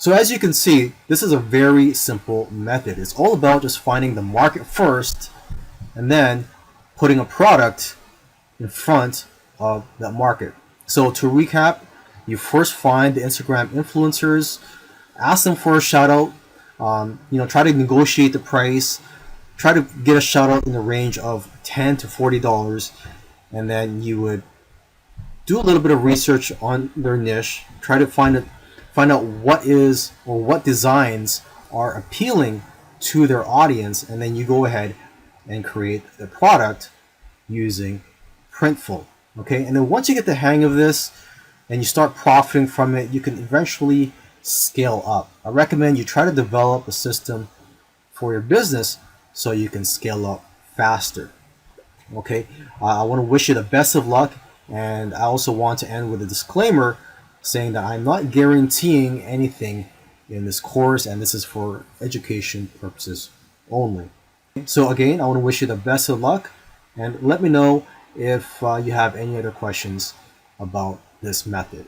So as you can see, this is a very simple method. It's all about just finding the market first and then putting a product in front of that market. So to recap, you first find the Instagram influencers, ask them for a shout out, try to negotiate the price, try to get a shout out in the range of $10 to $40, and then you would do a little bit of research on their niche, try to find out what is or what designs are appealing to their audience, and then you go ahead and create the product using Printful. Okay, and then once you get the hang of this and you start profiting from it, you can eventually scale up. I recommend you try to develop a system for your business so you can scale up faster. Okay, I want to wish you the best of luck, and I also want to end with a disclaimer saying that I'm not guaranteeing anything in this course, and this is for education purposes only. So again, I want to wish you the best of luck, and let me know if you have any other questions about this method.